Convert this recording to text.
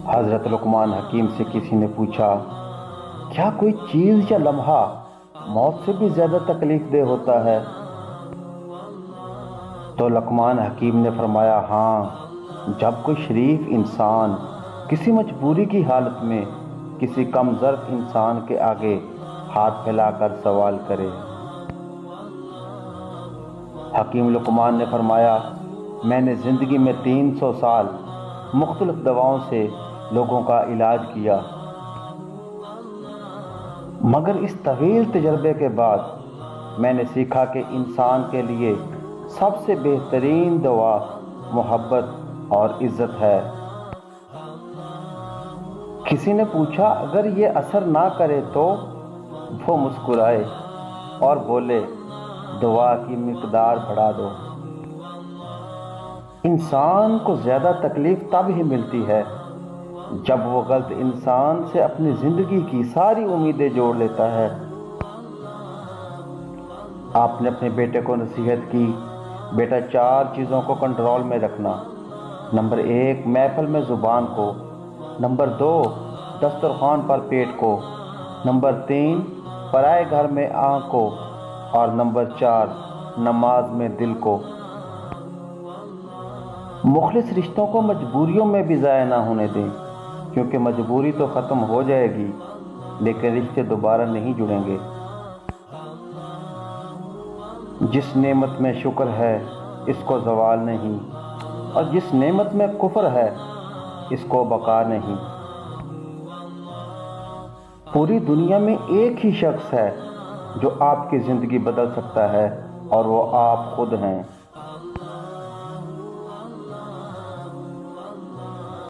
حضرت لقمان حکیم سے کسی نے پوچھا، کیا کوئی چیز یا لمحہ موت سے بھی زیادہ تکلیف دہ ہوتا ہے؟ تو لقمان حکیم نے فرمایا، ہاں، جب کوئی شریف انسان کسی مجبوری کی حالت میں کسی کم ظرف انسان کے آگے ہاتھ پھیلا کر سوال کرے۔ حکیم لقمان نے فرمایا، میں نے زندگی میں 300 سال مختلف دواؤں سے لوگوں کا علاج کیا، مگر اس طویل تجربے کے بعد میں نے سیکھا کہ انسان کے لیے سب سے بہترین دوا محبت اور عزت ہے۔ کسی نے پوچھا، اگر یہ اثر نہ کرے تو؟ وہ مسکرائے اور بولے، دعا کی مقدار بڑھا دو۔ انسان کو زیادہ تکلیف تب ہی ملتی ہے جب وہ غلط انسان سے اپنی زندگی کی ساری امیدیں جوڑ لیتا ہے۔ آپ نے اپنے بیٹے کو نصیحت کی، بیٹا 4 چیزوں کو کنٹرول میں رکھنا۔ نمبر 1، محفل میں زبان کو۔ نمبر 2، دسترخوان پر پیٹ کو۔ نمبر 3، پرائے گھر میں آنکھ کو۔ اور نمبر 4، نماز میں دل کو۔ مخلص رشتوں کو مجبوریوں میں بھی ضائع نہ ہونے دیں، کیونکہ مجبوری تو ختم ہو جائے گی لیکن رشتے دوبارہ نہیں جڑیں گے۔ جس نعمت میں شکر ہے اس کو زوال نہیں، اور جس نعمت میں کفر ہے اس کو بقا نہیں۔ پوری دنیا میں ایک ہی شخص ہے جو آپ کی زندگی بدل سکتا ہے، اور وہ آپ خود ہیں۔